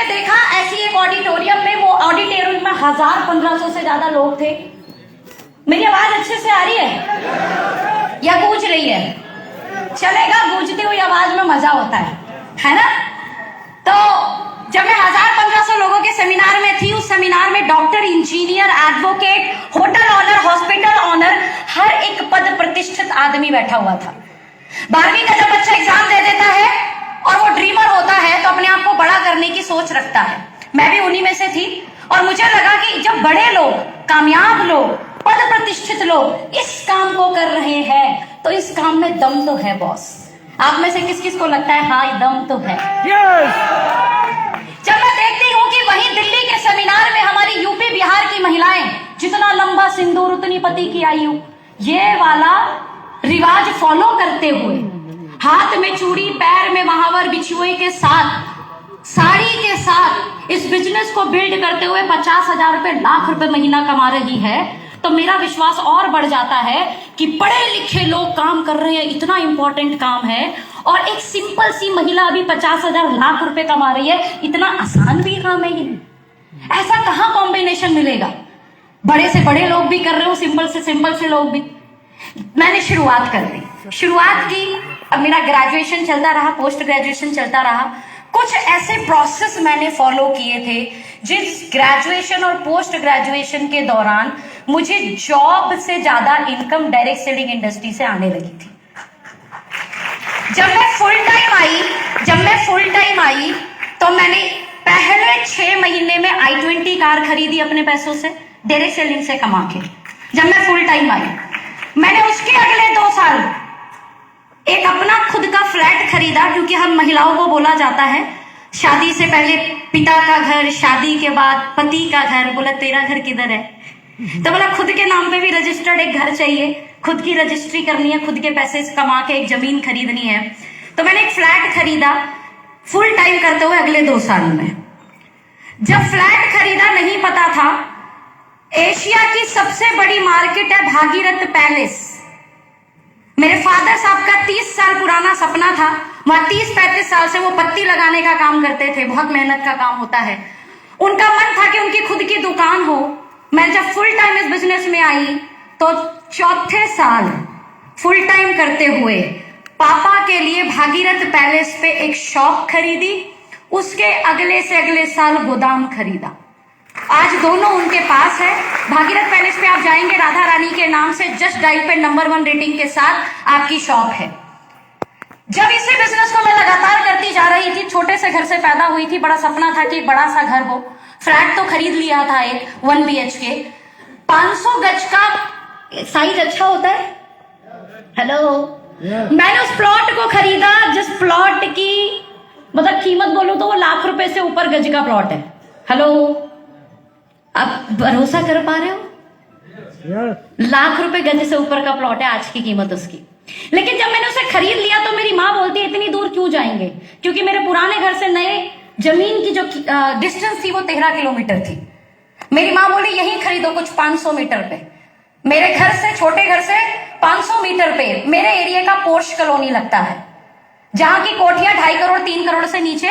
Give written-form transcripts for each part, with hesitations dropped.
देखा ऐसी एक ऑडिटोरियम में, वो ऑडिटोरियम में 1000-1500 से ज्यादा लोग थे। मेरी आवाज अच्छे से आ रही है या गूंज रही है? चलेगा, गूंजती हुई आवाज में मजा होता है ना? तो जब मैं 1000-1500 लोगों के सेमिनार में थी, उस सेमिनार में doctor, engineer, advocate, hotel owner, hospital owner, हर एक पद प्रतिष्ठित आदमी बैठा हुआ था। 12वीं का जब बच्चा एग्जाम दे देता है और वो ड्रीमर होता है तो अपने आप को बड़ा करने की सोच रखता है। मैं भी उन्हीं में से थी और मुझे लगा कि जब बड़े लोग, कामयाब लोग, पद प्रतिष्ठित लोग इस काम को कर रहे हैं तो इस काम में दम तो है बॉस। आप में से किस किस को लगता है हाँ दम तो है? जब मैं देखती हूँ कि वहीं दिल्ली के सेमिनार में हमारी यूपी बिहार की महिलाएं, जितना लंबा सिंदूर उतनी पति की आयु, ये वाला रिवाज फॉलो करते हुए, हाथ में चूड़ी, पैर में महावर बिछुए के साथ, साड़ी के साथ इस बिजनेस को बिल्ड करते हुए 50,000 रुपए, लाख रुपए महीना कमा रही है, तो मेरा विश्वास और बढ़ जाता है कि पढ़े लिखे लोग काम कर रहे हैं, इतना इंपॉर्टेंट काम है, और एक सिंपल सी महिला अभी 50,000 लाख रुपए कमा रही है, इतना आसान भी काम है ये। ऐसा कहां कॉम्बिनेशन मिलेगा? बड़े से बड़े लोग भी कर रहे हो, सिंपल से लोग भी। मैंने शुरुआत कर दी, शुरुआत की। अब मेरा ग्रेजुएशन चलता रहा, पोस्ट ग्रेजुएशन चलता रहा। कुछ ऐसे प्रोसेस मैंने फॉलो किए थे जिस ग्रेजुएशन और पोस्ट ग्रेजुएशन के दौरान मुझे जॉब से ज्यादा इनकम डायरेक्ट सेलिंग इंडस्ट्री से आने लगी थी। जब मैं फुल टाइम आई तो मैंने पहले 6 महीने में i20 कार खरीदी अपने पैसों से, डायरेक्ट सेलिंग से कमा के। जब मैं फुल टाइम आई, मैंने उसके अगले 2 साल एक अपना खुद का फ्लैट खरीदा, क्योंकि हम महिलाओं को बोला जाता है शादी से पहले पिता का घर, शादी के बाद पति का घर। बोला तेरा घर किधर है? तो बोला खुद के नाम पे भी रजिस्टर्ड एक घर चाहिए, खुद की रजिस्ट्री करनी है, खुद के पैसे से कमा के एक जमीन खरीदनी है। तो मैंने एक फ्लैट खरीदा फुल टाइम करते हुए अगले 2 साल में। जब फ्लैट खरीदा, नहीं पता था एशिया की सबसे बड़ी मार्केट है भागीरथ पैलेस। मेरे फादर साहब का 30 साल पुराना सपना था, वहां 30-35 साल से वो पत्ती लगाने का काम करते थे, बहुत मेहनत का काम होता है। उनका मन था कि उनकी खुद की दुकान हो। मैं जब फुल टाइम इस बिजनेस में आई तो 4थे साल फुल टाइम करते हुए पापा के लिए भागीरथ पैलेस पे एक शॉप खरीदी, उसके अगले से अगले साल गोदाम खरीदा। आज दोनों उनके पास है। भागीरथ पैलेस पे आप जाएंगे, राधा रानी के नाम से जस्ट डायल पे नंबर 1 रेटिंग के साथ आपकी शॉप है। जब इसी बिजनेस को मैं लगातार करती जा रही थी, छोटे से घर से पैदा हुई थी, बड़ा सपना था कि बड़ा सा घर हो। फ्लैट तो खरीद लिया था एक 1 BHK, 500 गज का साइज अच्छा होता है। हेलो, मैंने उस प्लॉट को खरीदा जिस प्लॉट की मतलब कीमत बोलूं तो वो लाख रुपए से ऊपर गज का प्लॉट है। हेलो, आप भरोसा कर पा रहे हो? लाख रुपए गज से ऊपर का प्लॉट है आज की कीमत उसकी। लेकिन जब मैंने उसे खरीद लिया तो मेरी माँ बोलती है इतनी दूर क्यों जाएंगे, क्योंकि मेरे पुराने घर से नए जमीन की जो डिस्टेंस थी वो 13 किलोमीटर थी। मेरी माँ बोली यहीं खरीदो कुछ 500 मीटर पे। मेरे घर से, छोटे घर से 500 मीटर पे मेरे एरिया का पोर्श कॉलोनी लगता है, जहां की कोठियां 2.5 करोड़ 3 करोड़ से नीचे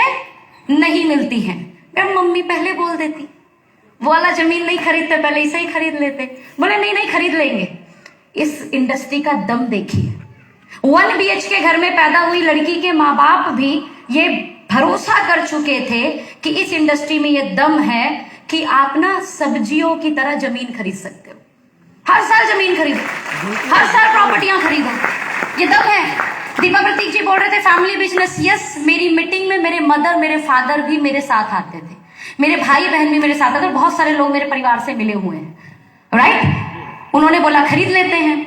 नहीं मिलती हैं। मैं मम्मी पहले बोल देती, वो वाला जमीन नहीं खरीदते, पहले इसे ही खरीद लेते। बोले नहीं नहीं खरीद लेंगे। इस इंडस्ट्री का दम देखिए। 1 BHK घर में पैदा हुई लड़की के माँ बाप भी ये भरोसा कर चुके थे कि इस इंडस्ट्री में ये दम है कि आप ना सब्जियों की तरह जमीन खरीद सकते हो। हर साल जमीन खरीदो, हर साल प्रॉपर्टियां खरीदो, ये दम है। दीपा प्रतीक जी बोल रहे थे फैमिली बिजनेस। यस, मेरी मीटिंग में मेरे मदर, मेरे फादर भी मेरे साथ आते थे, मेरे भाई बहन भी मेरे साथ आते थे, बहुत सारे लोग मेरे परिवार से मिले हुए हैं। राइट, उन्होंने बोला खरीद लेते हैं।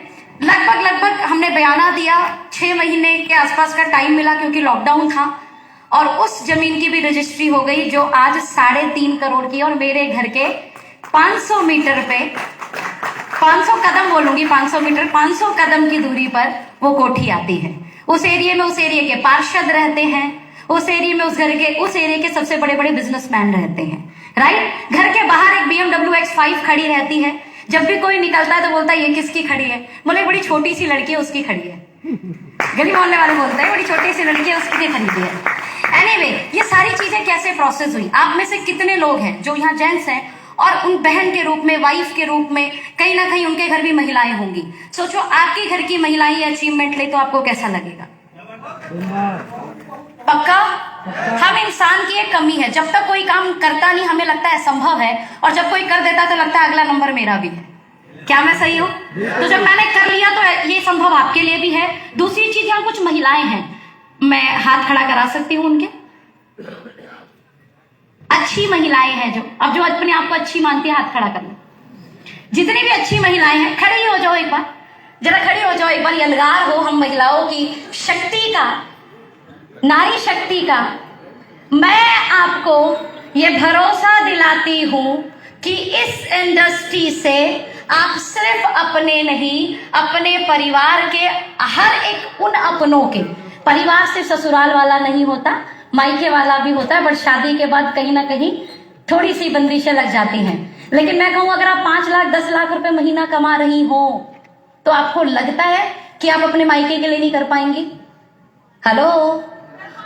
लगभग हमने बयाना दिया, 6 महीने के आसपास का टाइम मिला क्योंकि लॉकडाउन था, और उस जमीन की भी रजिस्ट्री हो गई जो आज 3.5 करोड़ की, और मेरे घर के 500 मीटर पे, 500 कदम बोलूंगी, 500 मीटर, 500 कदम की दूरी पर वो कोठी आती है। उस एरिया में, उस एरिया के पार्षद रहते हैं, उस एरिया में, उस एरिया के सबसे बड़े बड़े बिजनेसमैन रहते हैं। राइट, घर के बाहर एक BMW X5 खड़ी रहती है। जब भी कोई निकलता है तो बोलता है ये किसकी खड़ी है? बोले बड़ी छोटी सी लड़की है उसकी खड़ी है। गली मोहल्ले वाले बोलते हैं बड़ी छोटी सी लड़की है उसके लिए खरीदी है। एनीवे, ये सारी चीजें कैसे प्रोसेस हुई? आप में से कितने लोग हैं जो यहाँ जेंट्स हैं और उन बहन के रूप में, वाइफ के रूप में, कहीं ना कहीं उनके घर भी महिलाएं होंगी। सोचो आपके घर की महिलाएं ये अचीवमेंट ले तो आपको कैसा लगेगा? पक्का? हम इंसान की एक कमी है, जब तक कोई काम करता नहीं हमें लगता है संभव है, और जब कोई कर देता तो लगता है अगला नंबर मेरा भी है। क्या मैं सही हूं? तो जब मैंने कर लिया तो ये संभव आपके लिए भी है। दूसरी चीज, यहाँ कुछ महिलाएं हैं, मैं हाथ खड़ा करा सकती हूँ उनके। अच्छी महिलाएं हैं जो अपने आप को अच्छी मानती है, हाथ खड़ा करना। जितनी भी अच्छी महिलाएं हैं खड़ी हो जाओ एक बार, जरा खड़ी हो जाओ एक बार। यलगार हो हम महिलाओं की शक्ति का, नारी शक्ति का। मैं आपको ये भरोसा दिलाती हूं कि इस इंडस्ट्री से आप सिर्फ अपने नहीं, अपने परिवार के हर एक उन अपनों के, परिवार से ससुराल वाला नहीं होता, मायके वाला भी होता है, बट शादी के बाद कहीं ना कहीं थोड़ी सी बंदिशें लग जाती हैं। लेकिन मैं कहूं अगर आप 5 लाख 10 लाख रुपए महीना कमा रही हो तो आपको लगता है कि आप अपने मायके के लिए नहीं कर पाएंगी? हेलो,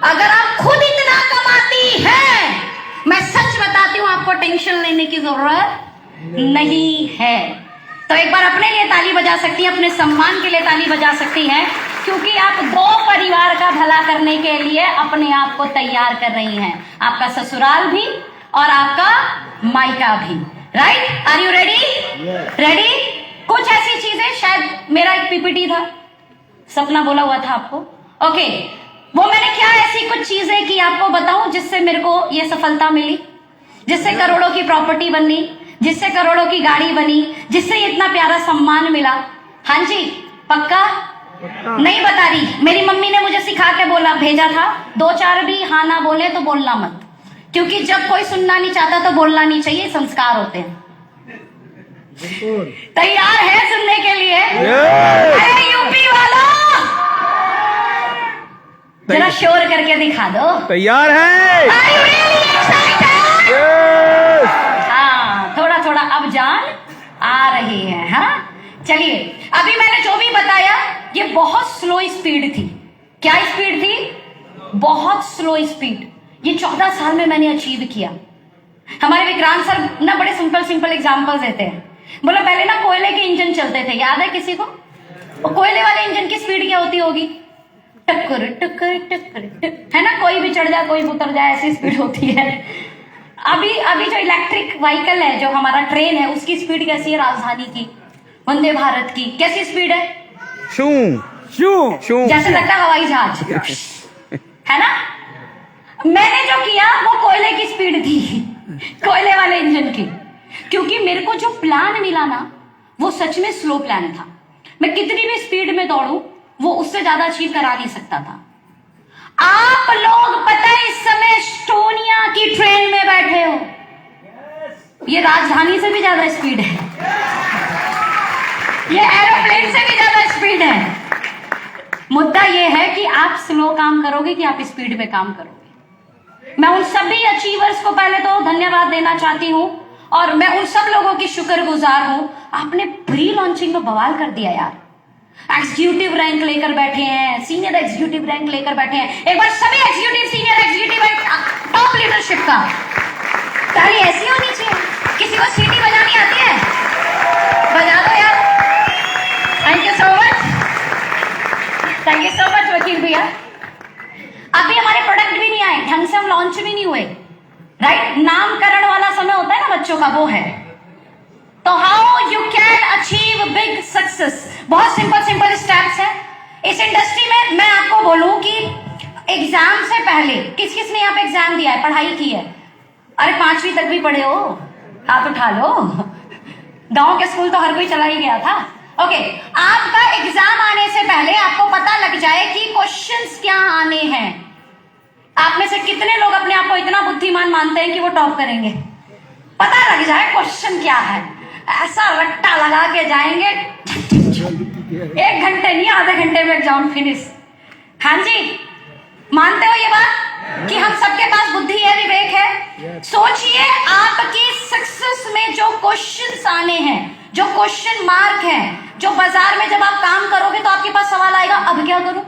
अगर आप खुद इतना कमाती हैं, मैं सच बताती हूं आपको टेंशन लेने की जरूरत नहीं है। तो एक बार अपने लिए ताली बजा सकती हैं, अपने सम्मान के लिए ताली बजा सकती हैं, क्योंकि आप 2 परिवार का भला करने के लिए अपने आप को तैयार कर रही हैं, आपका ससुराल भी और आपका मायका भी। Right? Are you ready? Ready? कुछ ऐसी चीजें, शायद मेरा एक पीपीटी था, सपना बोला हुआ था आपको। ओके, वो मैंने क्या ऐसी कुछ चीजें की आपको बताऊं जिससे मेरे को ये सफलता मिली, जिससे करोड़ों की प्रॉपर्टी बनी, जिससे करोड़ों की गाड़ी बनी, जिससे इतना प्यारा सम्मान मिला। हाँ जी, पक्का? नहीं बता रही, मेरी मम्मी ने मुझे सिखा के बोला भेजा था, 2-4 भी हाँ ना बोले तो बोलना मत, क्योंकि जब कोई सुनना नहीं चाहता तो बोलना नहीं चाहिए, संस्कार होते हैं। तैयार है सुनने के लिए? अरे यूपी वालों, जरा शोर करके दिखा दो। तैयार है? हाँ, थोड़ा थोड़ा अब जान आ रही है। हाँ, चलिए, अभी मैंने जो भी बताया ये बहुत स्लो स्पीड थी। क्या स्पीड थी? बहुत स्लो स्पीड। ये 14 साल में मैंने अचीव किया। हमारे विक्रांत सर ना बड़े सिंपल एग्जांपल्स देते हैं। बोला पहले ना कोयले के इंजन चलते थे, याद है किसी को? वो कोयले वाले इंजन की स्पीड क्या होती होगी? टक्कर टक्कर टक्कर, है ना? कोई भी चढ़ जाए कोई भी उतर जाए, ऐसी स्पीड होती है। अभी जो इलेक्ट्रिक व्हीकल है, जो हमारा ट्रेन है, उसकी स्पीड कैसी है? राजधानी की, वंदे भारत की कैसी स्पीड है? शू शू शू, जैसे लगता है हवाई जहाज, है ना? मैंने जो किया वो कोयले की स्पीड थी, कोयले वाले इंजन की, क्योंकि मेरे को जो प्लान मिला ना वो सच में स्लो प्लान था। मैं कितनी भी स्पीड में दौड़ूं वो उससे ज्यादा अचीव करा नहीं सकता था। आप लोग पता है इस समय एस्टोनिया की ट्रेन में बैठे हो, ये राजधानी से भी ज्यादा स्पीड है, ये एरोप्लेन से भी ज्यादा स्पीड है। मुद्दा ये है कि आप स्लो काम करोगे कि आप स्पीड पे काम करोगे। मैं उन सभी अचीवर्स को पहले तो धन्यवाद देना चाहती हूं, और मैं उन सब लोगों की शुक्रगुजार हूं। आपने प्री लॉन्चिंग में बवाल कर दिया यार। एग्जीक्यूटिव रैंक लेकर बैठे हैं, सीनियर एग्जीक्यूटिव रैंक लेकर बैठे हैं। एक बार सभी executive, senior executive and top leadership का ताली ऐसी होनी चाहिए। किसी को सीटी बजानी आती है? बजा दो यार। Thank you so much, thank you so much वकील भैया। अभी हमारे प्रोडक्ट भी नहीं आए, ढंग से हम लॉन्च भी नहीं हुए। राइट? नामकरण वाला समय होता है ना बच्चों का, वो है। तो how you can achieve big success, बहुत सिंपल स्टेप्स है। इस इंडस्ट्री में मैं आपको बोलूं कि एग्जाम से पहले किस किस ने यहाँ पे एग्जाम दिया है, पढ़ाई की है? अरे 5वीं तक भी पढ़े हो, हाथ उठा लो। गांव के स्कूल तो हर कोई चला ही गया था। ओके, आपका एग्जाम आने से पहले आपको पता लग जाए कि क्वेश्चंस क्या आने हैं। आप में से कितने लोग अपने आप को इतना बुद्धिमान मानते हैं कि वो टॉप करेंगे? पता लग जाए क्वेश्चन क्या है, ऐसा रट्टा लगा के जाएंगे, 1 घंटे नहीं आधे घंटे में एग्जाम फिनिश। हाँ जी, मानते हो ये बात कि हम सबके पास बुद्धि है, विवेक है? सोचिए आपकी सक्सेस में जो क्वेश्चंस आने हैं, जो क्वेश्चन मार्क हैं, जो बाजार में जब आप काम करोगे तो आपके पास सवाल आएगा, अब क्या करूं,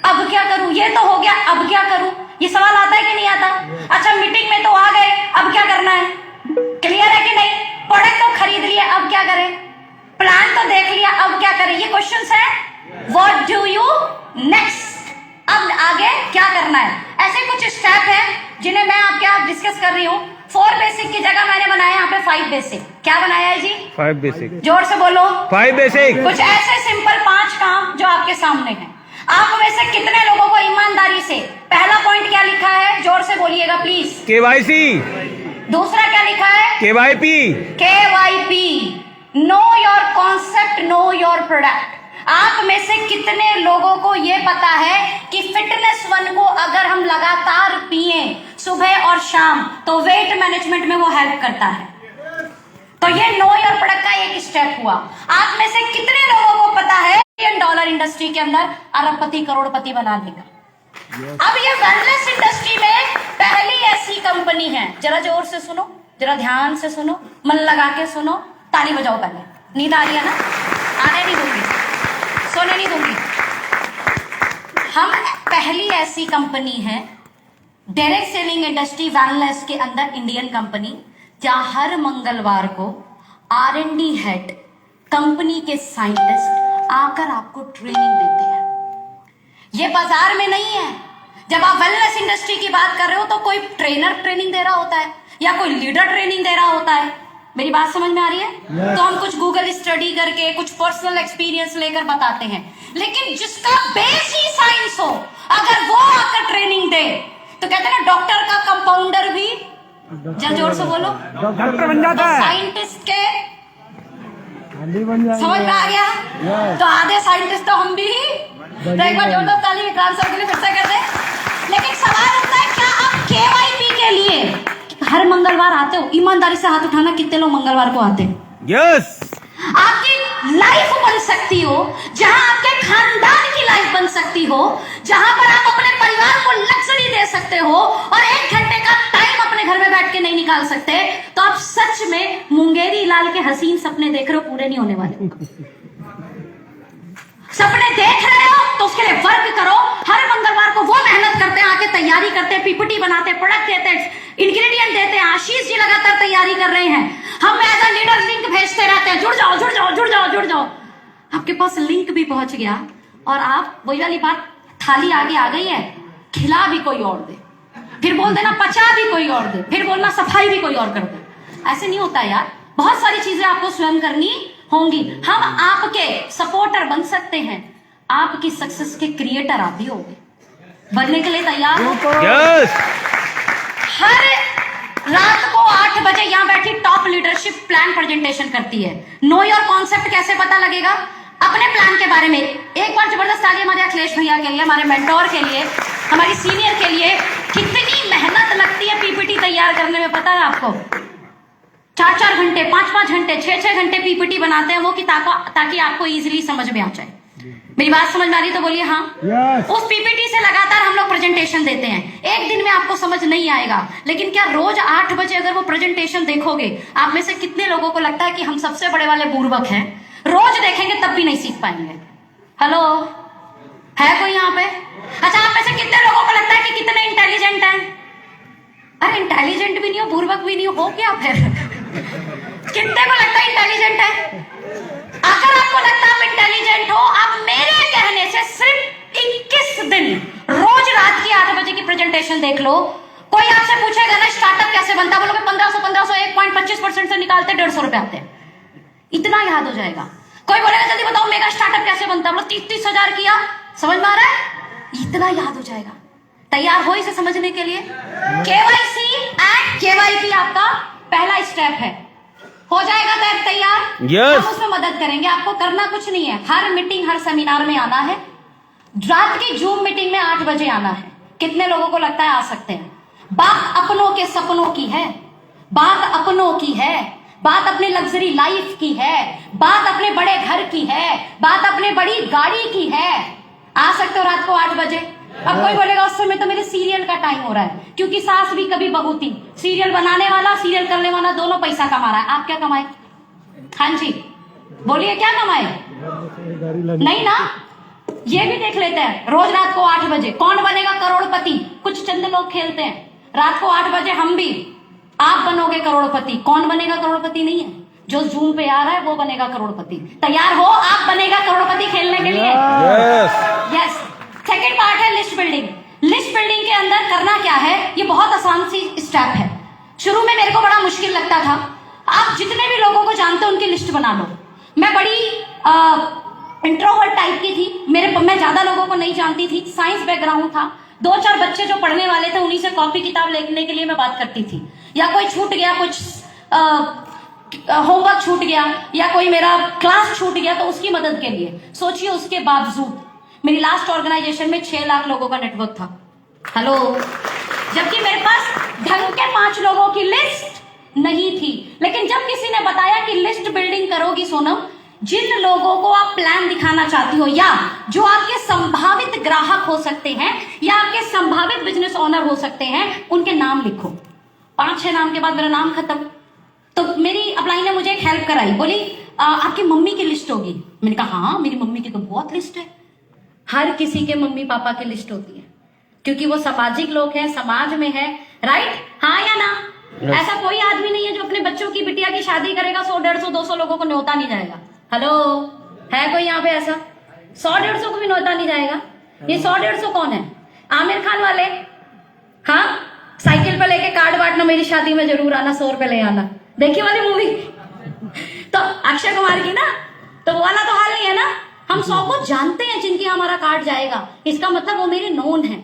अब क्या करूं, ये तो हो गया, अब क्या करूं, ये सवाल आता है कि नहीं आता? अच्छा मीटिंग में तो आ गए, अब क्या करना है? क्लियर है कि नहीं? प्रोडक्ट तो खरीद लिया, अब क्या करें? प्लान तो देख लिया, अब क्या करें? ये क्वेश्चंस है। What do you next? अब आगे क्या करना है? ऐसे कुछ स्टेप है जिन्हें मैं आपके आप डिस्कस कर रही हूँ। 4 बेसिक की जगह मैंने बनाया यहाँ पे 5 बेसिक। क्या बनाया है जी? 5 बेसिक। जोर से बोलो। 5 बेसिक। कुछ ऐसे सिंपल 5 काम जो आपके सामने हैं। आप में से कितने लोगों को ईमानदारी से, पहला पॉइंट क्या लिखा है, जोर से बोलिएगा प्लीज। KYC। दूसरा क्या लिखा है? KYP। KYP, know your concept, know your product. आप में से कितने लोगों को यह पता है कि फिटनेस वन को अगर हम लगातार पिए सुबह और शाम तो वेट मैनेजमेंट में वो हेल्प करता है? तो ये नो योर प्रोडक्ट का एक स्टेप हुआ। आप में से कितने लोगों को पता है $1 इंडस्ट्री के अंदर अरबपति करोड़पति बना देगा? अब ये वेलनेस इंडस्ट्री में पहली ऐसी कंपनी है, जरा जोर से सुनो, जरा ध्यान से सुनो, मन लगा के सुनो, ताली बजाओ पहले। नींद आ रही है ना? आने नहीं दूंगी, सोने नहीं दूंगी। हम पहली ऐसी कंपनी है डायरेक्ट सेलिंग इंडस्ट्री वेलनेस के अंदर, इंडियन कंपनी, जहां हर मंगलवार को R&D हेड, कंपनी के साइंटिस्ट आकर आपको ट्रेनिंग देते हैं। ये बाजार में नहीं है। जब आप वेलनेस इंडस्ट्री की बात कर रहे हो तो कोई ट्रेनर ट्रेनिंग दे रहा होता है या कोई लीडर ट्रेनिंग दे रहा होता है। मेरी बात समझ में आ रही है? तो हम कुछ गूगल स्टडी करके, कुछ पर्सनल एक्सपीरियंस लेकर बताते हैं, लेकिन जिसका बेस ही साइंस हो, अगर वो आकर ट्रेनिंग दे तो कहते हैं ना, डॉक्टर का कंपाउंडर भी, जरा जोर से बोलो, डॉक्टर बन जाता है। साइंटिस्ट के समझ में आ गया? तो आधे साइंटिस्ट तो हम भी ही। तो एक बार जोर दो ताली विक्रांत सर के लिए फिर से करते हैं। लेकिन सवाल होता है, क्या आप KYP के लिए हर मंगलवार आते हो? ईमानदारी से हाथ उठाना, कितने लोग मंगलवार को आते हैं? यस। आपकी लाइफ बन सकती हो, जहां आपके खानदान की लाइफ बन सकती हो, जहां पर आप अपने परिवार को लग्जरी दे सकते हो और 1 घंटे का टाइम अपने घर में बैठ के नहीं निकाल सकते, तो आप सच में मुंगेरी लाल के हसीन सपने देख रहे हो, पूरे नहीं होने वाले। सपने देख रहे हो तो उसके लिए वर्क करो। हर मंगलवार को वो मेहनत करते हैं, आके तैयारी करते हैं, PPT बनाते हैं, प्रोडक्ट देते हैं, इंग्रेडिएंट देते हैं। आशीष जी लगातार तैयारी कर रहे हैं। हम एज अ लीडर लिंक भेजते रहते हैं, जुड़ जाओ जुड़ जाओ जुड़ जाओ जुड़ जाओ। आपके पास लिंक भी पहुंच गया और आप, वही वाली बात, थाली आगे आ गई है, खिला भी कोई और दे, फिर बोल देना पचा भी कोई और दे, फिर बोलना सफाई भी कोई और कर दे। ऐसे नहीं होता यार। बहुत सारी चीजें आपको स्वयं करनी होंगी। हम आपके सपोर्टर बन सकते हैं, आपकी सक्सेस के क्रिएटर आप भी होंगे। बनने के लिए तैयार हो? यस। हर रात को 8 बजे यहाँ बैठी टॉप लीडरशिप प्लान प्रेजेंटेशन करती है। नो योर कॉन्सेप्ट कैसे पता लगेगा? अपने प्लान के बारे में एक बार जबरदस्त ताली हमारे अखिलेश भैया के लिए, हमारे मेंटोर के लिए, हमारी सीनियर के लिए। कितनी मेहनत लगती है PPT तैयार करने में, पता है आपको? 4-4 घंटे, 5-5 घंटे, 6-6 घंटे PPT बनाते हैं वो, कि ताकि आपको इजीली समझ में आ जाए। मेरी बात समझ में आ रही तो बोलिए हाँ। उस PPT से लगातार हम लोग प्रेजेंटेशन देते हैं। एक दिन में आपको समझ नहीं आएगा, लेकिन क्या रोज 8 बजे अगर वो प्रेजेंटेशन देखोगे, आप में से कितने लोगों को लगता है कि हम सबसे बड़े वाले बुर्बक हैं? रोज देखेंगे तब भी नहीं सीख पाएंगे। हेलो, है कोई यहाँ पे? अच्छा, आप में से कितने लोगों को लगता है कि कितने इंटेलिजेंट हैं? अरे इंटेलिजेंट भी नहीं हो, बुर्बक भी नहीं हो क्या फिर? कितने को लगता है इंटेलिजेंट है? अगर आपको लगता है आप इंटेलिजेंट हो, आप मेरे कहने से सिर्फ 21 दिन रोज रात की 8 बजे की प्रेजेंटेशन देख लो। कोई आपसे पूछेगा ना स्टार्टअप कैसे बनता, बोलोगे 1500 1.25% से निकालते 150 रुपए आते हैं, इतना याद हो जाएगा। कोई बोलेगा जल्दी बताओ मेगा स्टार्टअप कैसे बनता, बोलो 30 हजार किया, समझ में आ रहा है? इतना याद हो जाएगा। तैयार हो इसे समझने के लिए? KYC एंड KYP आपका पहला स्टेप है। हो जाएगा तैयार? Yes. हम उसमें मदद करेंगे। आपको करना कुछ नहीं है, हर मीटिंग, हर सेमिनार में आना है। रात की जूम मीटिंग में 8 बजे आना है। कितने लोगों को लगता है आ सकते हैं? बात अपनों के सपनों की है, बात अपनों की है, बात अपने लग्जरी लाइफ की है, बात अपने बड़े घर की है, बात अपने बड़ी गाड़ी की है। आ सकते हो रात को 8 बजे? अब कोई बोलेगा उस समय तो मेरे सीरियल का टाइम हो रहा है, क्योंकि सास भी कभी बहू थी। सीरियल बनाने वाला, सीरियल करने वाला दोनों पैसा कमा रहा है। आप क्या कमाए? हाँ जी बोलिए, क्या कमाए? नहीं ना, ये भी देख लेते हैं रोज रात को 8 बजे कौन बनेगा करोड़पति। कुछ चंद लोग खेलते हैं रात को 8 बजे हम भी, आप बनोगे करोड़पति। कौन बनेगा करोड़पति नहीं है, जो जूम पे आ रहा है वो बनेगा करोड़पति। तैयार हो, आप बनेगा करोड़पति खेलने के लिए। यस। सेकंड पार्ट है लिस्ट बिल्डिंग। लिस्ट बिल्डिंग के अंदर करना क्या है, ये बहुत आसान सी स्टेप है। शुरू में मेरे को बड़ा मुश्किल लगता था। आप जितने भी लोगों को जानते हो उनकी लिस्ट बना लो। मैं बड़ी इंट्रोवर्ट टाइप की थी, मैं ज्यादा लोगों को नहीं जानती थी, साइंस बैकग्राउंड था। 2-4 बच्चे जो पढ़ने वाले थे उन्हीं से कॉपी किताब लिखने के लिए मैं बात करती थी, या कोई छूट गया, कुछ होमवर्क छूट गया, या कोई मेरा क्लास छूट गया तो उसकी मदद के लिए। सोचिए उसके बावजूद मेरी लास्ट ऑर्गेनाइजेशन में 6 लाख लोगों का नेटवर्क था। हेलो, जबकि मेरे पास ढंग के 5 लोगों की लिस्ट नहीं थी। लेकिन जब किसी ने बताया कि लिस्ट बिल्डिंग करोगी सोनम, जिन लोगों को आप प्लान दिखाना चाहती हो या जो आपके संभावित ग्राहक हो सकते हैं या आपके संभावित बिजनेस ओनर हो सकते हैं, उनके नाम लिखो। 5-6 नाम के बाद मेरा नाम खत्म। तो मेरी अपलाइन ने मुझे एक हेल्प कराई, बोली आपकी मम्मी की लिस्ट होगी। मैंने कहा हाँ, मेरी मम्मी की तो बहुत लिस्ट है। हर किसी के मम्मी पापा की लिस्ट होती है, क्योंकि वो सामाजिक लोग हैं, समाज में है, राइट? हाँ या ना? ऐसा कोई आदमी नहीं है जो अपने बच्चों की बिटिया की शादी करेगा 100, 150, 200 लोगों को न्योता नहीं जाएगा। हेलो, है कोई यहाँ पे ऐसा? 100, 150 को भी न्योता नहीं जाएगा। ये 100, 150 कौन है? आमिर खान वाले। हाँ, साइकिल पे लेके कार्ड बांटना, मेरी शादी में जरूर आना, 100 रुपए ले आना। देखी वाली मूवी तो अक्षय कुमार की ना, तो वो वाला तो हाल नहीं है ना। हम 100 को जानते हैं जिनकी हमारा कार्ड जाएगा, इसका मतलब वो मेरे नोन है,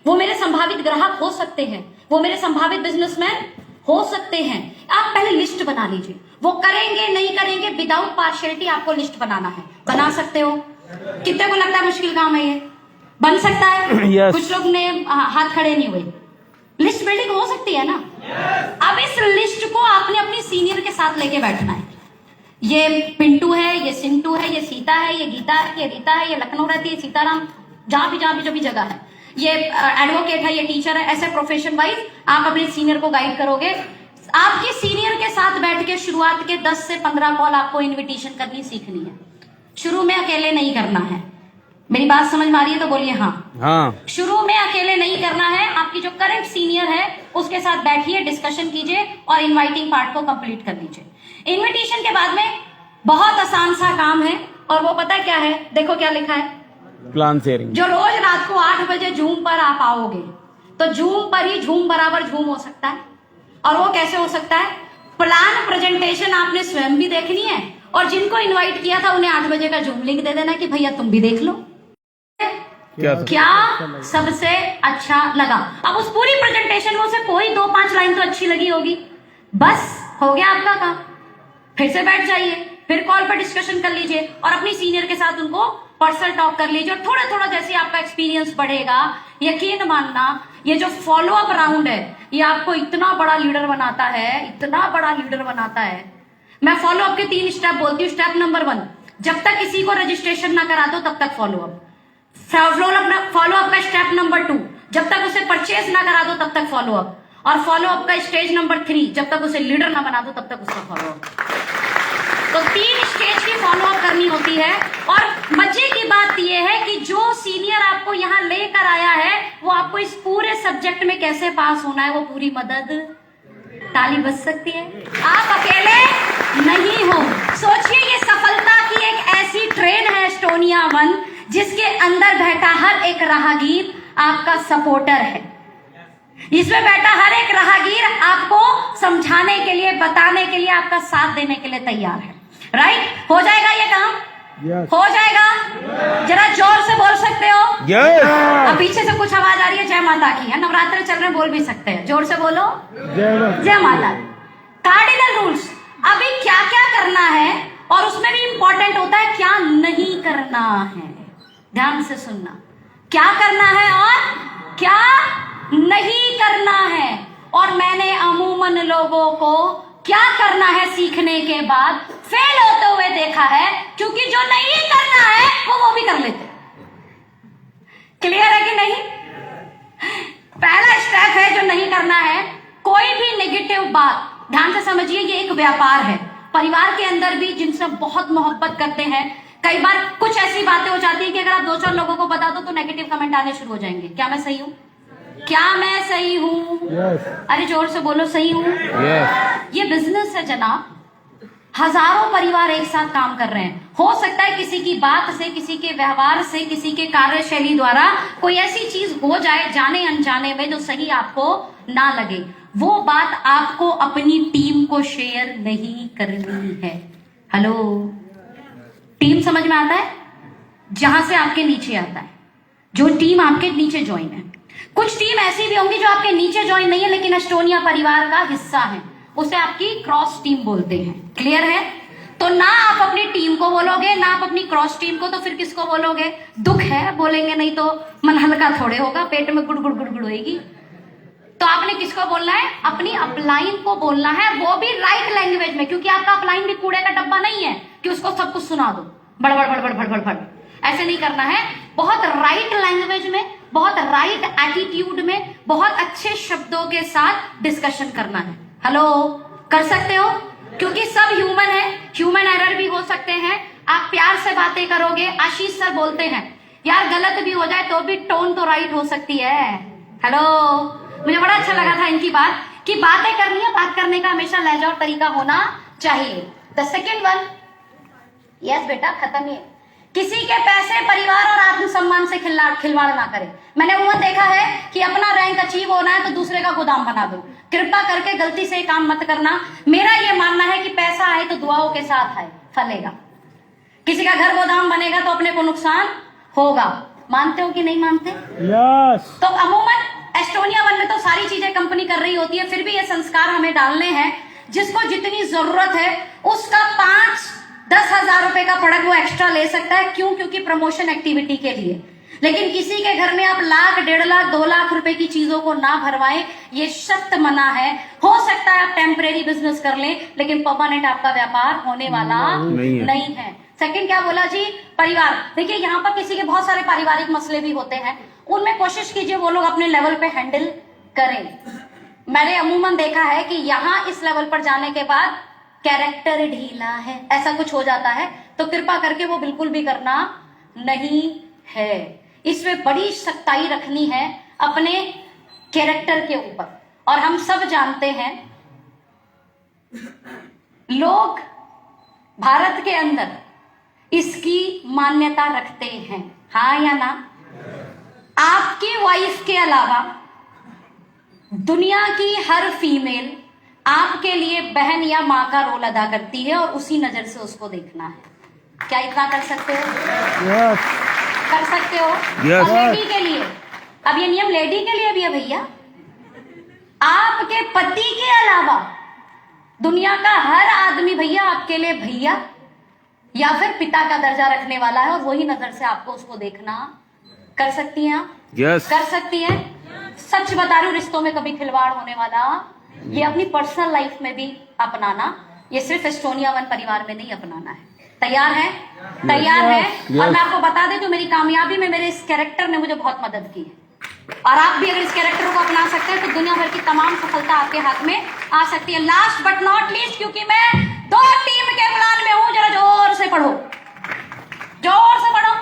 वो मेरे संभावित ग्राहक हो सकते हैं, वो मेरे संभावित बिजनेसमैन हो सकते हैं। आप पहले लिस्ट बना लीजिए। वो करेंगे नहीं करेंगे, विदाउट पार्शियलिटी आपको लिस्ट बनाना है। बना सकते हो? कितने को लगता है मुश्किल काम है ये? बन सकता है? Yes. कुछ लोग ने हाथ खड़े नहीं हुए। लिस्ट बिल्डिंग हो सकती है ना? अब इस लिस्ट को आपने अपनी सीनियर के साथ लेके बैठना है। ये पिंटू है, ये सिंटू है, ये सीता है, ये गीता है, ये रीता है, ये लखनऊ रहती है, सीताराम, जहां भी जो भी जगह है, ये एडवोकेट है, ये टीचर है। ऐसे प्रोफेशन वाइज आप अपने सीनियर को गाइड करोगे। आपके सीनियर के साथ बैठ के शुरुआत के 10 से 15 कॉल आपको इनविटेशन करनी सीखनी है। शुरू में अकेले नहीं करना है। मेरी बात समझ में आ रही है तो बोलिए हाँ। शुरू में अकेले नहीं करना है। आपकी जो करंट सीनियर है उसके साथ बैठिए, डिस्कशन कीजिए और इनवाइटिंग पार्ट को कंप्लीट कर लीजिए। इनविटेशन के बाद में बहुत आसान सा काम है, और वो पता है क्या है? देखो क्या लिखा है, प्लान शेयरिंग। जो रोज रात को 8 बजे जूम पर आप आओगे, तो जूम पर ही झूम बराबर झूम हो सकता है। और वो कैसे हो सकता है? प्लान प्रेजेंटेशन आपने स्वयं भी देखनी है, और जिनको इनवाइट किया था उन्हें 8 बजे का जूम लिंक दे देना कि भैया तुम भी देख लो क्या सबसे अच्छा लगा। अब उस पूरी प्रेजेंटेशन में उसे कोई 2-5 लाइन तो अच्छी लगी होगी, बस हो गया आपका काम। फिर से बैठ जाइए, फिर कॉल पर डिस्कशन कर लीजिए और अपनी सीनियर के साथ उनको पर्सनल टॉक कर लीजिए। और थोड़ा थोड़ा जैसे आपका एक्सपीरियंस बढ़ेगा, यकीन मानना ये जो फॉलो अप राउंड है ये आपको इतना बड़ा लीडर बनाता है, इतना बड़ा लीडर बनाता है। मैं फॉलो अप के 3 स्टेप बोलती हूँ। स्टेप नंबर 1, जब तक किसी को रजिस्ट्रेशन ना करा दो तब तक फॉलो अप। फॉलो अप का स्टेप नंबर 2, जब तक उसे परचेज ना करा दो तब तक फॉलो अप। और फॉलो अप का स्टेज नंबर 3, जब तक उसे लीडर ना बना दो तब तक उसका फॉलो अप। तो 3 स्टेज की फॉलो अप करनी होती है। और मजे की बात यह है कि जो सीनियर आपको यहाँ लेकर आया है वो आपको इस पूरे सब्जेक्ट में कैसे पास होना है वो पूरी मदद, ताली बज सकती है। आप अकेले नहीं हो। सोचिए ये सफलता की एक ऐसी ट्रेन है एस्टोनिया 1, जिसके अंदर बैठा हर एक राहगीर आपका सपोर्टर है। इसमें बैठा हर एक राहगीर आपको समझाने के लिए, बताने के लिए, आपका साथ देने के लिए तैयार है। राइट? हो जाएगा ये काम? हो जाएगा? जरा जोर से बोल सकते हो? अब पीछे से कुछ आवाज आ रही है, जय माता की है, नवरात्र चल रहे, बोल भी सकते हैं, जोर से बोलो जय माता। कार्डिनल रूल्स, अभी क्या क्या करना है और उसमें भी इंपॉर्टेंट होता है क्या नहीं करना है। ध्यान से सुनना, क्या करना है और क्या नहीं करना है। और मैंने अमूमन लोगों को क्या करना है सीखने के बाद फेल होते हुए देखा है, क्योंकि जो नहीं करना है वो भी कर लेते। क्लियर है कि नहीं? पहला स्टेप है जो नहीं करना है। कोई भी नेगेटिव बात, ध्यान से समझिए, ये एक व्यापार है। परिवार के अंदर भी जिनसे बहुत मोहब्बत करते हैं, कई बार कुछ ऐसी बातें हो जाती है कि अगर आप 2-4 लोगों को बता दो तो नेगेटिव कमेंट आने शुरू हो जाएंगे। क्या मैं सही हूं? क्या मैं सही हूं? अरे जोर से बोलो, सही हूं? ये बिजनेस है जनाब, हजारों परिवार एक साथ काम कर रहे हैं। हो सकता है किसी की बात से, किसी के व्यवहार से, किसी के कार्यशैली द्वारा कोई ऐसी चीज हो जाए जाने अनजाने में जो सही आपको ना लगे। वो बात आपको अपनी टीम को शेयर नहीं करनी है। हेलो, टीम समझ में आता है? जहां से आपके नीचे आता है, जो टीम आपके नीचे ज्वाइन है। कुछ टीम ऐसी भी होंगी जो आपके नीचे ज्वाइन नहीं है लेकिन एस्टोनिया परिवार का हिस्सा है, उसे आपकी क्रॉस टीम बोलते हैं। क्लियर है? तो ना आप अपनी टीम को बोलोगे, ना आप अपनी क्रॉस टीम को, तो फिर किसको बोलोगे? दुख है बोलेंगे, नहीं तो मन हल्का थोड़े होगा, पेट में गुड़ गुड़ गुड़ गुड़ होएगी। तो आपने किसको बोलना है? अपनी अपलाइन को बोलना है, वो भी राइट लैंग्वेज में, क्योंकि आपका अपलाइन भी कूड़े का डब्बा नहीं है कि उसको सब कुछ सुना दो बड़बड़ बड़बड़ बड़बड़ बड़। ऐसे नहीं करना है। बहुत राइट लैंग्वेज में, बहुत राइट एटीट्यूड में, बहुत अच्छे शब्दों के साथ डिस्कशन करना है। हेलो, कर सकते हो? क्योंकि सब ह्यूमन है, ह्यूमन एरर भी हो सकते हैं। आप प्यार से बातें करोगे। आशीष सर बोलते हैं यार गलत भी हो जाए तो भी टोन तो राइट हो सकती है। हेलो, मुझे बड़ा अच्छा लगा था इनकी बात कि बातें करनी है, बात करने का हमेशा लहजा और तरीका होना चाहिए। द सेकेंड वन, यस बेटा खत्म ही। किसी के पैसे, परिवार और आत्मसम्मान से खिलवाड़ ना करें। मैंने उम्र देखा है कि अपना रैंक अचीव होना है तो दूसरे का गोदाम बना दो। कृपा करके गलती से काम मत करना। मेरा यह मानना है कि पैसा आए तो दुआओं के साथ आए, फलेगा। किसी का घर गोदाम बनेगा तो अपने को नुकसान होगा। मानते हो कि नहीं मानते? यस। तो अमूमन एस्टोनिया वन में तो सारी चीजें कंपनी कर रही होती है, फिर भी ये संस्कार हमें डालने हैं। जिसको जितनी जरूरत है उसका 5-10 हजार रुपए का प्रोडक्ट वो एक्स्ट्रा ले सकता है। क्यों? क्योंकि प्रमोशन एक्टिविटी के लिए। लेकिन किसी के घर में आप लाख, 1.5 लाख, 2 लाख रुपए की चीजों को ना भरवाएं, ये सख्त मना है। हो सकता है आप टेम्परेरी बिजनेस कर लें लेकिन परमानेंट आपका व्यापार होने वाला नहीं है। सेकंड क्या बोला जी? परिवार। देखिए यहाँ पर किसी के बहुत सारे पारिवारिक मसले भी होते हैं, उनमें कोशिश कीजिए वो लोग अपने लेवल पे हैंडल करें। मैंने अमूमन देखा है कि यहाँ इस लेवल पर जाने के बाद कैरेक्टर ढीला है, ऐसा कुछ हो जाता है, तो कृपा करके वो बिल्कुल भी करना नहीं है। इसमें बड़ी सख्ताई रखनी है अपने कैरेक्टर के ऊपर। और हम सब जानते हैं लोग भारत के अंदर इसकी मान्यता रखते हैं, हाँ या ना? आपकी वाइफ के अलावा दुनिया की हर फीमेल आपके लिए बहन या मां का रोल अदा करती है और उसी नजर से उसको देखना है। क्या इतना कर सकते हो? यस। कर सकते हो? Yes. और लेडी के लिए, अब ये नियम लेडी के लिए भी है भैया। आपके पति के अलावा दुनिया का हर आदमी भैया आपके लिए भैया या फिर पिता का दर्जा रखने वाला है और वही नजर से आपको उसको देखना। कर सकती हैं आप? Yes. कर सकती हैं। सच बता रही हूं, रिश्तों में कभी खिलवाड़ होने वाला, ये अपनी पर्सनल लाइफ में भी अपनाना, ये सिर्फ एस्टोनिया वन परिवार में नहीं अपनाना है। तैयार है? तैयार है? और मैं आपको बता दें तो मेरी कामयाबी में मेरे इस कैरेक्टर ने मुझे बहुत मदद की है। और आप भी अगर इस कैरेक्टर को अपना सकते हैं तो दुनिया भर की तमाम सफलता आपके हाथ में आ सकती है। लास्ट बट नॉट लीस्ट, क्योंकि मैं 2 टीम के प्लान में हूं, जरा जोर से पढ़ो, जोर से पढ़ो।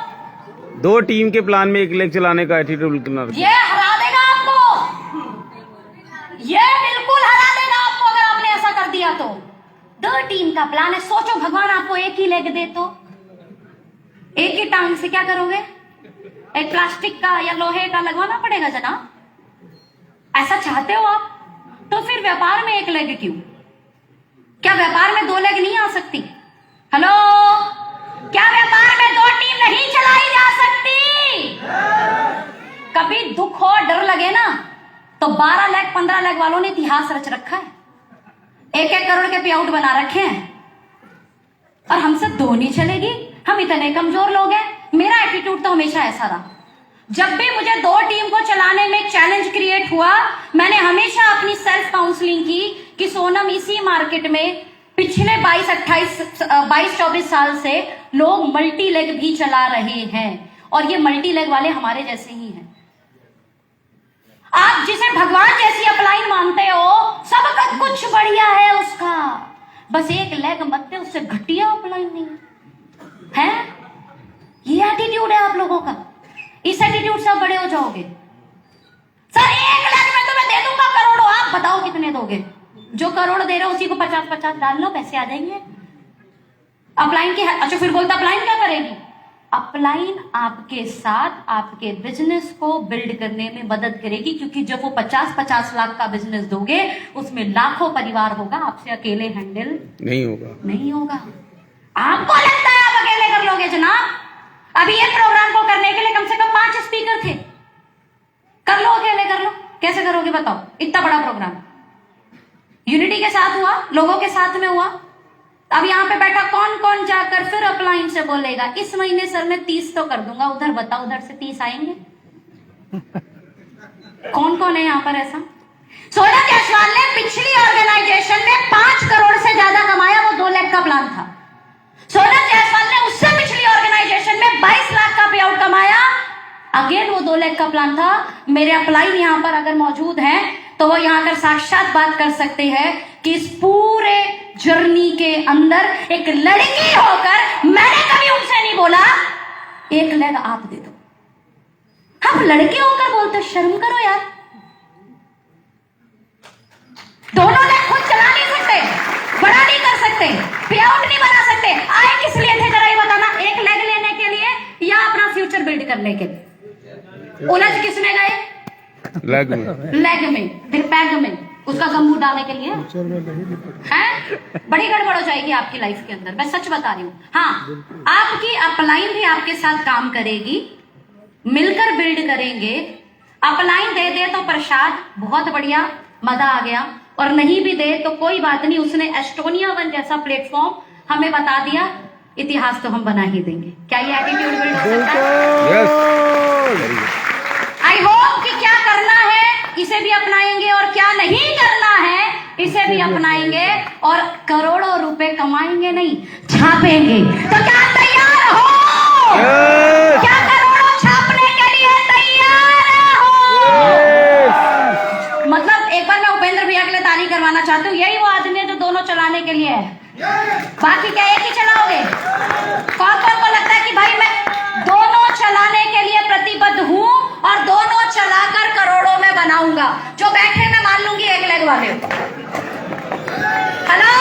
2 टीम के प्लान में 1 लेग चलाने का एटीट्यूड। ये हरा देगा आपको, ये बिल्कुल हरा देगा आपको अगर आपने ऐसा कर दिया तो। 2 टीम का प्लान है। सोचो भगवान आपको 1 ही लेग दे तो 1 ही टांग से क्या करोगे? एक प्लास्टिक का या लोहे का लगवाना पड़ेगा जनाब। ऐसा चाहते हो आप? तो फिर व्यापार में 1 लेग क्यों? क्या व्यापार में 2 लेग नहीं आ सकती? हेलो, क्या व्यापार में 2 टीम नहीं चलाई जा सकती? कभी दुख हो, डर लगे ना, तो 12 लेग 15 लेग वालों ने इतिहास रच रखा है। 1-1 करोड़ के पे आउट बना रखे हैं और हमसे 2 नहीं चलेगी। हम इतने कमजोर लोग हैं। मेरा एटीट्यूड तो हमेशा ऐसा रहा, जब भी मुझे 2 टीम को चलाने में चैलेंज क्रिएट हुआ, मैंने हमेशा अपनी सेल्फ काउंसलिंग की कि सोनम, इसी मार्केट में पिछले 22-24 साल से लोग मल्टी लेग भी चला रहे हैं और ये मल्टी लेग वाले हमारे जैसे ही हैं। आप जिसे भगवान जैसी अपलाइन मानते हो, सबका कुछ बढ़िया है उसका, बस 1 लेग मत दे, उससे घटिया अपलाइन नहीं है। ये एटीट्यूड है आप लोगों का। इस एटीट्यूड से आप बड़े हो जाओगे। सर 1 लाख में तो मैं दे दूंगा करोड़ों, आप बताओ कितने दोगे? जो करोड़ दे रहे हो उसी को 50-50 डाल लो, पैसे आ जाएंगे। अपलाइन की, अच्छा फिर बोलता अपलाइन क्या करेगी? अपलाइन आपके साथ आपके बिजनेस को बिल्ड करने में मदद करेगी, क्योंकि जब वो 50-50 लाख का बिजनेस दोगे उसमें लाखों परिवार होगा, आपसे अकेले हैंडल नहीं होगा। आपको लगता है आप अकेले कर लोगे जनाब? अभी ये प्रोग्राम को करने के लिए कम से कम 5 स्पीकर थे। कर लो अकेले, कर लो। कैसे करोगे बताओ? इतना बड़ा प्रोग्राम यूनिटी के साथ हुआ, लोगों के साथ में हुआ। अब यहाँ पे बैठा कौन कौन जाकर फिर अपलाइन से बोलेगा इस महीने सर मैं 30 तो कर दूंगा, उधर बताओ उधर से 30 आएंगे? कौन कौन है यहाँ पर ऐसा? सोनम जायसवाल ने पिछली ऑर्गेनाइजेशन में 5 करोड़ से ज्यादा कमाया, वो 2 लाख का प्लान था। सोनम जायसवाल ने उससे पिछली ऑर्गेनाइजेशन में 22 लाख का पे आउट कमाया, अगेन वो 2 लाख का प्लान था। मेरे अपलाइन यहाँ पर अगर मौजूद हैं तो वो यहाँ कर साक्षात बात कर सकते हैं कि इस पूरे जर्नी के अंदर एक लड़की होकर मैंने कभी उनसे नहीं बोला 1 लेग आप दे दो। हम लड़के होकर बोलते, शर्म करो यार। दोनों लेग खुद चला नहीं सकते, बड़ा नहीं कर सकते, पे आउट नहीं बना सकते। आए किस लिए थे जरा ये बताना? 1 लेग लेने के लिए या अपना फ्यूचर बिल्ड करने के लिए? उलझ किसने गए? लेग में, फिर पैग में, उसका गम्बू डालने के लिए है। बड़ी गड़बड़ हो जाएगी आपकी लाइफ के अंदर, मैं सच बता रही हूँ। हाँ, आपकी अपलाइन भी आपके साथ काम करेगी, मिलकर बिल्ड करेंगे। अपलाइन दे दे तो प्रसाद, बहुत बढ़िया, मजा आ गया, और नहीं भी दे तो कोई बात नहीं। उसने एस्टोनिया 1 जैसा प्लेटफॉर्म हमें बता दिया, इतिहास तो हम बना ही देंगे। क्या ये एटीट्यूड बिल्ड हो सकता है? आई होप कि क्या करना है इसे भी अपनाएंगे और क्या नहीं करना है इसे भी अपनाएंगे, और करोड़ों रुपए कमाएंगे नहीं, छापेंगे। तो क्या तैयार हो? क्या करोड़ों छापने के लिए तैयार हो? मतलब एक बार मैं उपेंद्र भैया के लिए ताली करवाना चाहती हूँ। यही वो आदमी है जो दोनों चलाने के लिए है, बाकी क्या एक ही चलाओगे? कौन कौन को लगता है कि भाई मैं दोनों चलाने के लिए प्रतिबद्ध हूं और दोनों चलाकर करोड़ों में बनाऊंगा? जो बैठे मैं मान लूंगी 1 लेग वाले। हेलो,